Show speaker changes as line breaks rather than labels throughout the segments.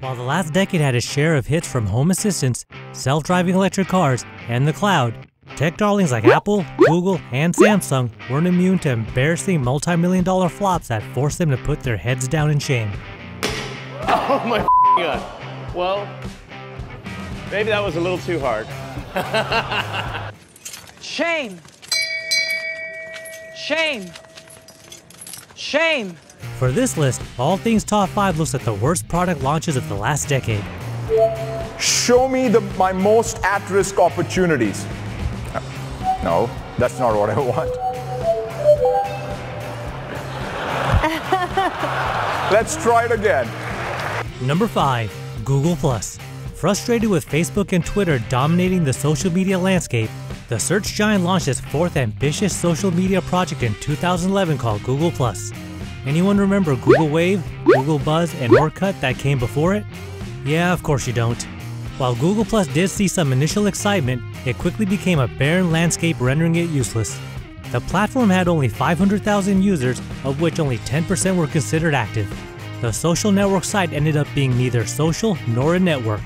While the last decade had a share of hits from home assistants, self-driving electric cars, and the cloud, tech darlings like Apple, Google, and Samsung weren't immune to embarrassing multi-million-dollar flops that forced them to put their heads down in shame.
Oh my God. Well, maybe that was a little too hard.
Shame. Shame. Shame.
For this list, All Things Top 5 looks at the worst product launches of the last decade.
Show me my most at-risk opportunities. No, that's not what I want. Let's try it again.
Number 5. Google+. Frustrated with Facebook and Twitter dominating the social media landscape, the search giant launched its fourth ambitious social media project in 2011 called Google+. Anyone remember Google Wave, Google Buzz, and Orkut that came before it? Yeah, of course you don't. While Google+ did see some initial excitement, it quickly became a barren landscape, rendering it useless. The platform had only 500,000 users, of which only 10% were considered active. The social network site ended up being neither social nor a network.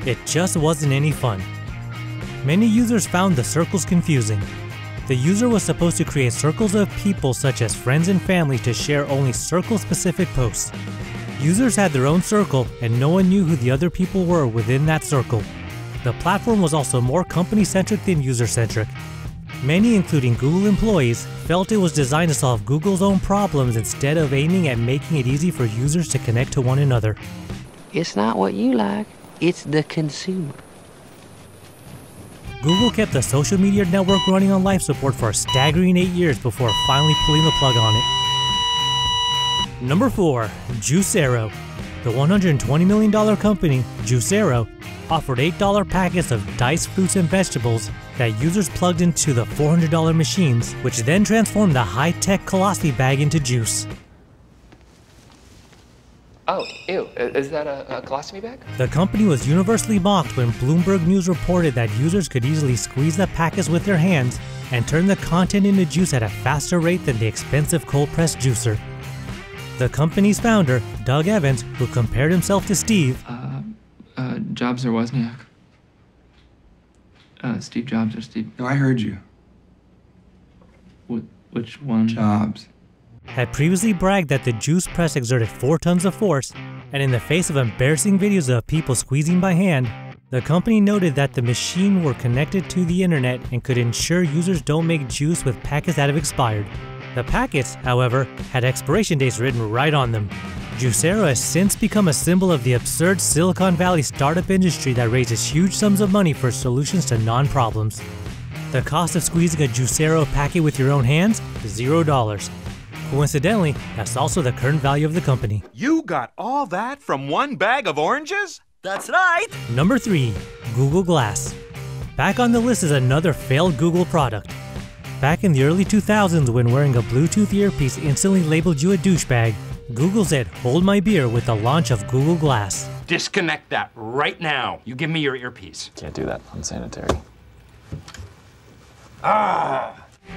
It just wasn't any fun. Many users found the circles confusing. The user was supposed to create circles of people such as friends and family to share only circle-specific posts. Users had their own circle and no one knew who the other people were within that circle. The platform was also more company-centric than user-centric. Many, including Google employees, felt it was designed to solve Google's own problems instead of aiming at making it easy for users to connect to one another.
It's not what you like, it's the consumer.
Google kept the social media network running on life support for a staggering 8 years before finally pulling the plug on it. Number 4. Juicero. The $120 million company, Juicero, offered $8 packets of diced fruits and vegetables that users plugged into the $400 machines, which then transformed the high-tech Colossi bag into juice.
Oh, ew. Is that a colostomy bag?
The company was universally mocked when Bloomberg News reported that users could easily squeeze the packets with their hands and turn the content into juice at a faster rate than the expensive cold-pressed juicer. The company's founder, Doug Evans, who compared himself to Steve,
Jobs or Wozniak? Steve Jobs or Steve...
No, I heard you.
Which one?
Jobs.
had previously bragged that the juice press exerted 4 tons of force, and in the face of embarrassing videos of people squeezing by hand, the company noted that the machine were connected to the internet and could ensure users don't make juice with packets that have expired. The packets, however, had expiration dates written right on them. Juicero has since become a symbol of the absurd Silicon Valley startup industry that raises huge sums of money for solutions to non-problems. The cost of squeezing a Juicero packet with your own hands is $0. Coincidentally, that's also the current value of the company.
You got all that from one bag of oranges?
That's right!
Number 3. Google Glass. Back on the list is another failed Google product. Back in the early 2000s, when wearing a Bluetooth earpiece instantly labeled you a douchebag, Google said, "Hold my beer," with the launch of Google Glass.
Disconnect that right now. You give me your earpiece.
Can't do that. Unsanitary.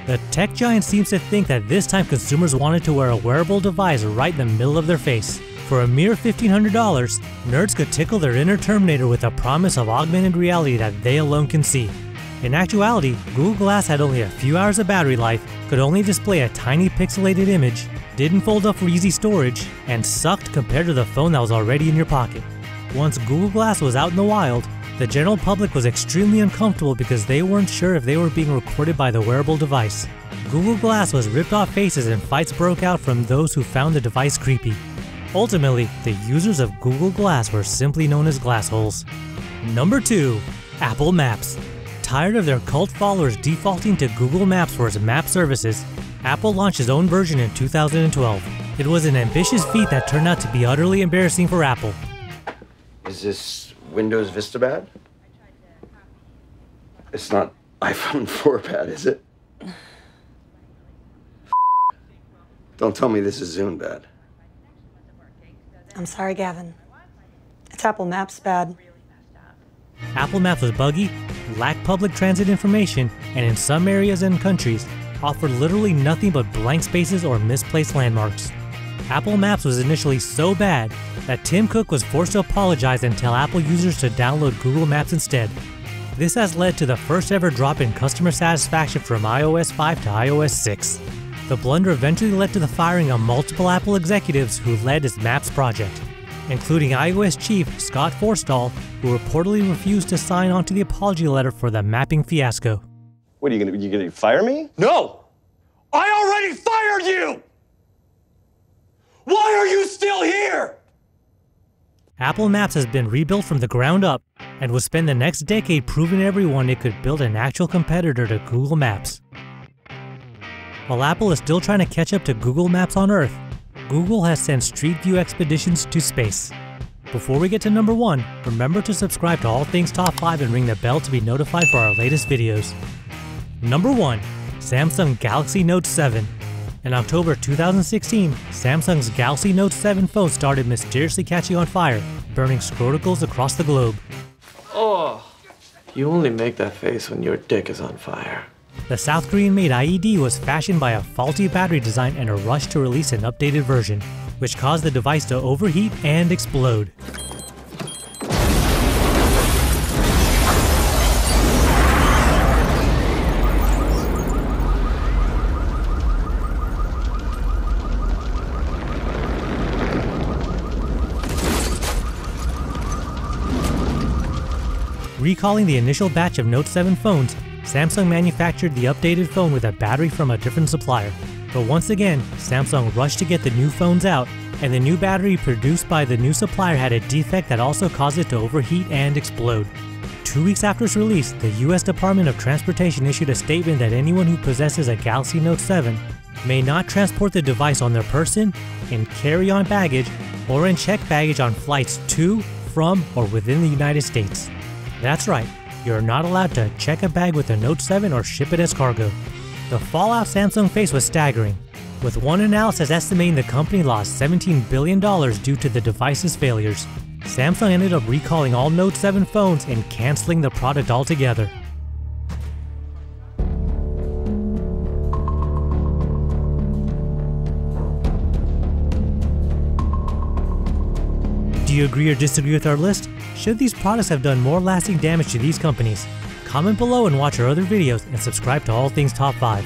The tech giant seems to think that this time consumers wanted to wear a wearable device right in the middle of their face. For a mere $1,500, nerds could tickle their inner Terminator with a promise of augmented reality that they alone can see. In actuality, Google Glass had only a few hours of battery life, could only display a tiny pixelated image, didn't fold up for easy storage, and sucked compared to the phone that was already in your pocket. Once Google Glass was out in the wild, the general public was extremely uncomfortable because they weren't sure if they were being recorded by the wearable device. Google Glass was ripped off faces and fights broke out from those who found the device creepy. Ultimately, the users of Google Glass were simply known as glassholes. Number 2. Apple Maps. Tired of their cult followers defaulting to Google Maps for its map services, Apple launched its own version in 2012. It was an ambitious feat that turned out to be utterly embarrassing for Apple.
Is this Windows Vista bad? It's not iPhone 4 bad, is it? Don't tell me this is Zune bad.
I'm sorry, Gavin. It's Apple Maps bad.
Apple Maps was buggy, lacked public transit information, and in some areas and countries, offered literally nothing but blank spaces or misplaced landmarks. Apple Maps was initially so bad that Tim Cook was forced to apologize and tell Apple users to download Google Maps instead. This has led to the first ever drop in customer satisfaction from iOS 5 to iOS 6. The blunder eventually led to the firing of multiple Apple executives who led his Maps project, including iOS chief Scott Forstall, who reportedly refused to sign on to the apology letter for the mapping fiasco.
What are you gonna fire me?
No! I already fired you! Why are you still here?
Apple Maps has been rebuilt from the ground up and will spend the next decade proving to everyone it could build an actual competitor to Google Maps. While Apple is still trying to catch up to Google Maps on Earth, Google has sent Street View expeditions to space. Before we get to number 1, remember to subscribe to All Things Top 5 and ring the bell to be notified for our latest videos. Number 1. Samsung Galaxy Note 7. In October 2016, Samsung's Galaxy Note 7 phone started mysteriously catching on fire, burning scroticals across the globe.
Oh, you only make that face when your dick is on fire.
The South Korean-made IED was fashioned by a faulty battery design and a rush to release an updated version, which caused the device to overheat and explode. Recalling the initial batch of Note 7 phones, Samsung manufactured the updated phone with a battery from a different supplier. But once again, Samsung rushed to get the new phones out, and the new battery produced by the new supplier had a defect that also caused it to overheat and explode. 2 weeks after its release, the US Department of Transportation issued a statement that anyone who possesses a Galaxy Note 7 may not transport the device on their person, in carry-on baggage, or in checked baggage on flights to, from, or within the United States. That's right, you're not allowed to check a bag with a Note 7 or ship it as cargo. The fallout Samsung faced was staggering, with one analysis estimating the company lost $17 billion due to the device's failures. Samsung ended up recalling all Note 7 phones and canceling the product altogether. Do you agree or disagree with our list? Should these products have done more lasting damage to these companies? Comment below and watch our other videos and subscribe to All Things Top 5.